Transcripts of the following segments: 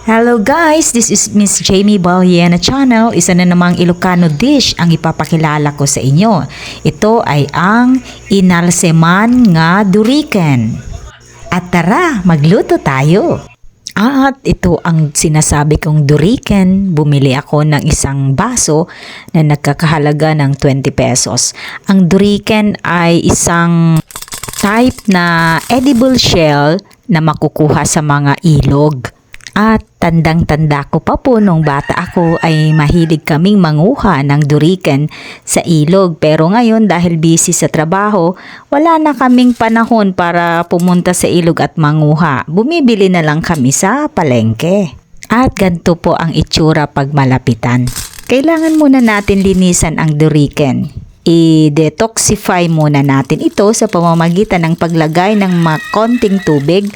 Hello guys, this is Miss Jamie Balliena channel. Isa na namang Ilocano dish ang ipapakilala ko sa inyo. Ito ay ang inalseman nga duriken. At tara, magluto tayo. At ito ang sinasabi kong duriken. Bumili ako ng isang baso na nagkakahalaga ng 20 pesos. Ang duriken ay isang type na edible shell na makukuha sa mga ilog. At tandang-tanda ko pa po nung bata ako ay mahilig kaming manguha ng duriken sa ilog. Pero ngayon dahil busy sa trabaho, wala na kaming panahon para pumunta sa ilog at manguha. Bumibili na lang kami sa palengke. At ganito po ang itsura pag malapitan. Kailangan muna natin linisan ang duriken. I-detoxify muna natin ito sa pamamagitan ng paglagay ng konting tubig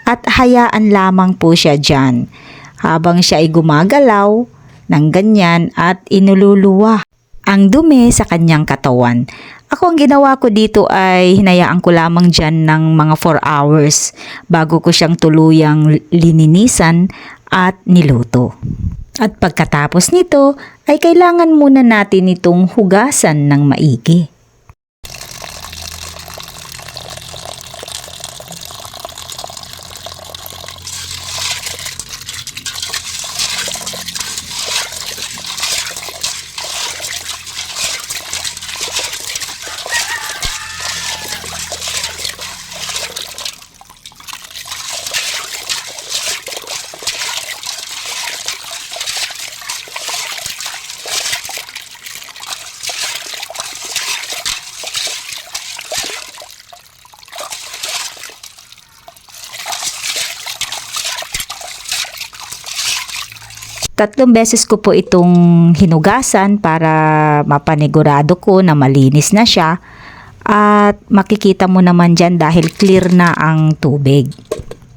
at hayaan lamang po siya dyan habang siya ay gumagalaw ng ganyan at inululuwa ang dumi sa kanyang katawan. Ako ang ginawa ko dito ay hinayaan ko lamang dyan ng mga 4 hours bago ko siyang tuluyang lininisan at niluto. At pagkatapos nito ay kailangan muna natin itong hugasan ng maigi. Tatlong beses ko po itong hinugasan para mapanigurado ko na malinis na siya at makikita mo naman dyan dahil clear na ang tubig.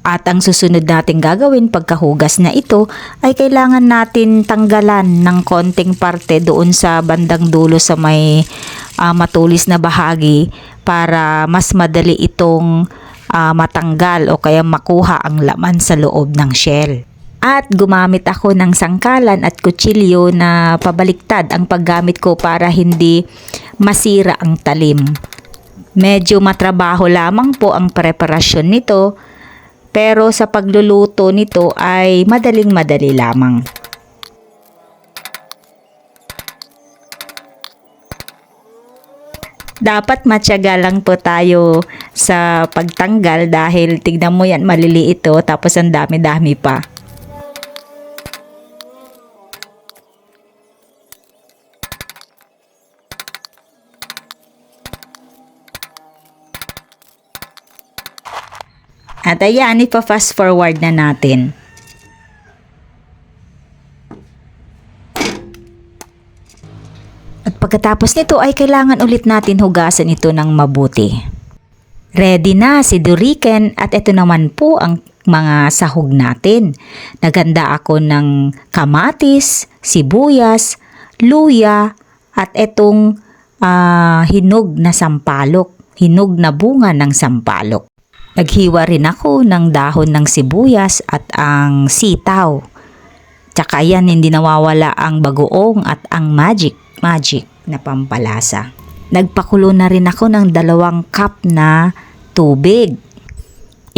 At ang susunod natin gagawin pagkahugas na ito ay kailangan natin tanggalan ng konting parte doon sa bandang dulo sa may matulis na bahagi para mas madali itong matanggal o kaya makuha ang laman sa loob ng shell. At gumamit ako ng sangkalan at kutsilyo na pabaliktad ang paggamit ko para hindi masira ang talim. Medyo matrabaho lamang po ang preparasyon nito, pero sa pagluluto nito ay madaling-madali lamang. Dapat matyaga lang po tayo sa pagtanggal dahil tignan mo yan, maliliit ito tapos ang dami-dami pa. At ayan, ipa-fast forward na natin. At pagkatapos nito ay kailangan ulit natin hugasan ito ng mabuti. Ready na si duriken at ito naman po ang mga sahog natin. Naganda ako ng kamatis, sibuyas, luya at itong hinog na sampalok, hinog na bunga ng sampalok. Naghiwa rin ako ng dahon ng sibuyas at ang sitaw. Tsaka yan, hindi nawawala ang bagoong at ang magic na pampalasa. Nagpakulo na rin ako ng 2 cup na tubig.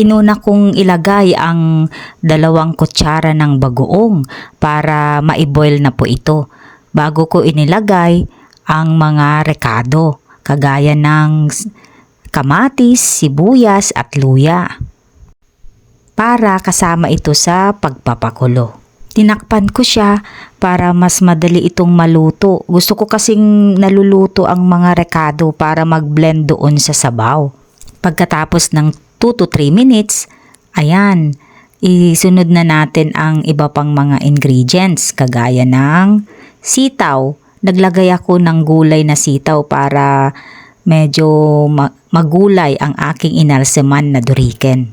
Inuna kong ilagay ang 2 kutsara ng bagoong para ma-boil na po ito. Bago ko inilagay ang mga rekado, kagaya ng kamatis, sibuyas at luya para kasama ito sa pagpapakulo. Tinakpan ko siya para mas madali itong maluto. Gusto ko kasing naluluto ang mga rekado para mag-blend doon sa sabaw. Pagkatapos ng 2 to 3 minutes, ayan, isunod na natin ang iba pang mga ingredients kagaya ng sitaw. Naglagay ako ng gulay na sitaw para medyo magulay ang aking inalseman na duriken.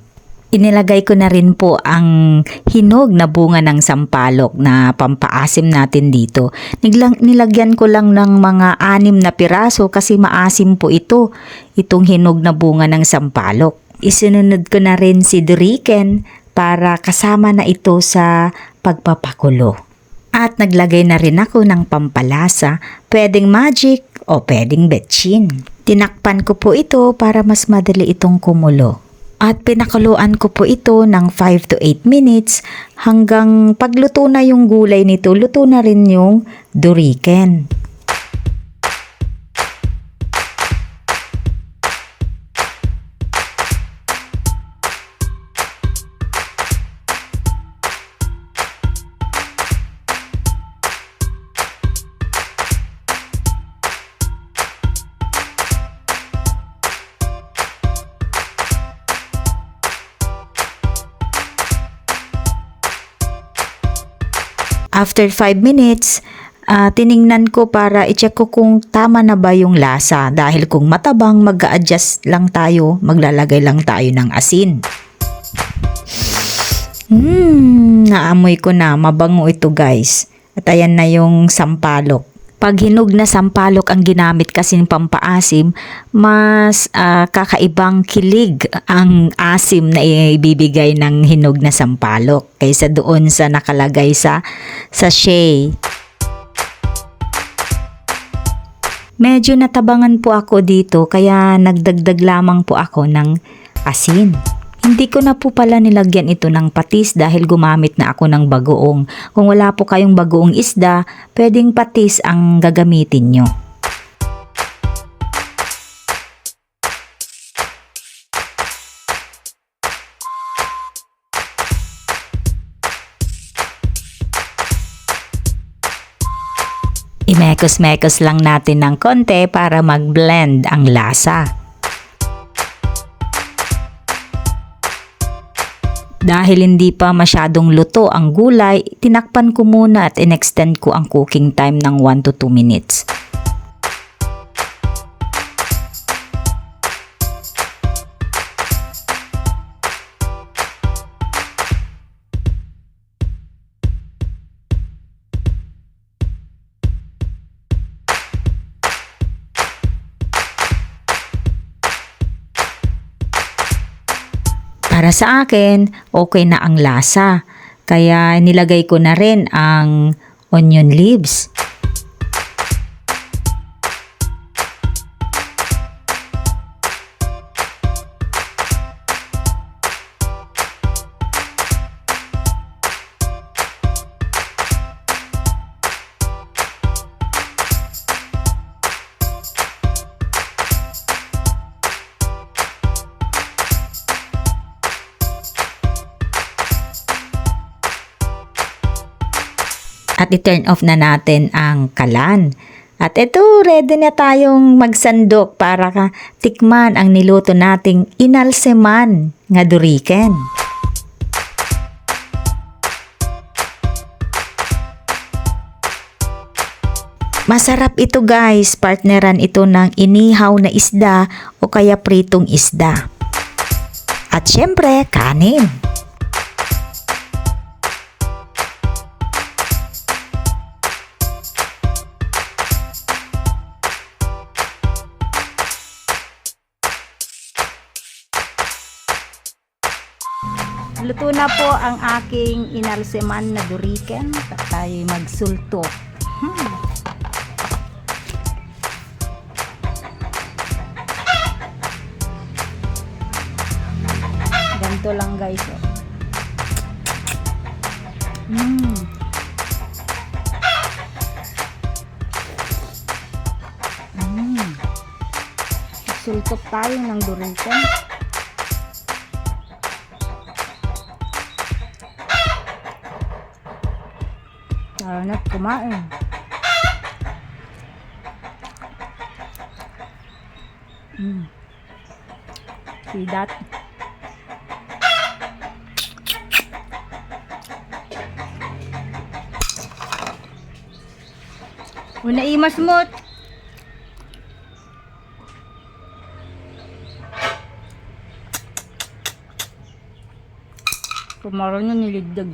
Inilagay ko na rin po ang hinog na bunga ng sampalok na pampaasim natin dito. Nilagyan ko lang ng mga 6 na piraso kasi maasim po ito, itong hinog na bunga ng sampalok. Isinunod ko na rin si duriken para kasama na ito sa pagpapakulo. At naglagay na rin ako ng pampalasa, pwedeng magic o pwedeng betchin. Tinakpan ko po ito para mas madali itong kumulo. At pinakuluan ko po ito ng 5 to 8 minutes hanggang pagluto na yung gulay nito, luto na rin yung duriken. After 5 minutes, tiningnan ko para i-check ko kung tama na ba yung lasa. Dahil kung matabang, mag-a-adjust lang tayo, maglalagay lang tayo ng asin. Naamoy ko na, mabango ito guys. At ayan na yung sampalok. Pag hinog na sampalok ang ginamit kasing pampaasim, mas kakaibang kilig ang asim na ibibigay ng hinog na sampalok kaysa doon sa nakalagay sa sachet. Medyo natabangan po ako dito kaya nagdagdag lamang po ako ng asin. Hindi ko na po pala nilagyan ito ng patis dahil gumamit na ako ng bagoong. Kung wala po kayong bagoong isda, pwedeng patis ang gagamitin nyo. Imekos-mekos lang natin ng konti para mag-blend ang lasa. Dahil hindi pa masyadong luto ang gulay, tinakpan ko muna at in-extend ko ang cooking time ng 1 to 2 minutes. Para sa akin, okay na ang lasa. Kaya nilagay ko na rin ang onion leaves. At i-turn off na natin ang kalan. At ito, ready na tayong magsandok para tikman ang niluto nating inalseman nga duriken. Masarap ito guys, partneran ito ng inihaw na isda o kaya pritong isda. At syempre, kanin. Luto na po ang aking inalseman na duriken. Tayo magsulto. Ganito lang guys. Sultok tayo ng duriken. Sarap kumain. See that? Una imas mo. Kumaroon yung nilidag.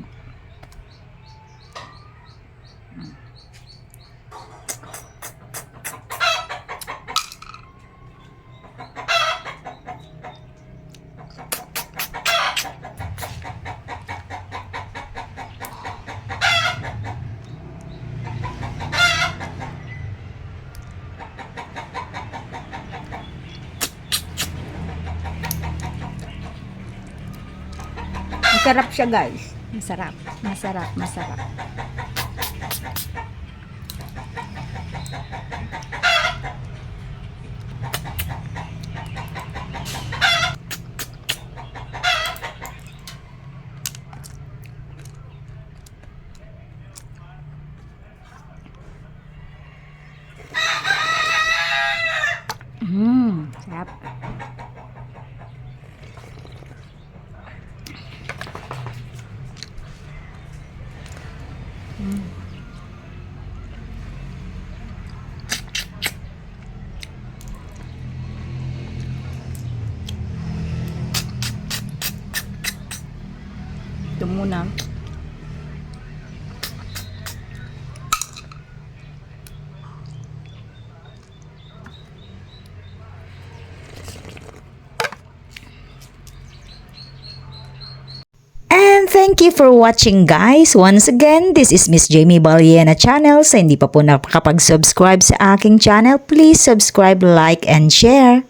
Masarap siya guys. Masarap. Masarap. Masarap. Sarap. Ito muna. And thank you for watching guys. Once again, this is Miss Jamie Baliena channel. Sa hindi pa po nakapag-subscribe sa aking channel, please subscribe, like, and share.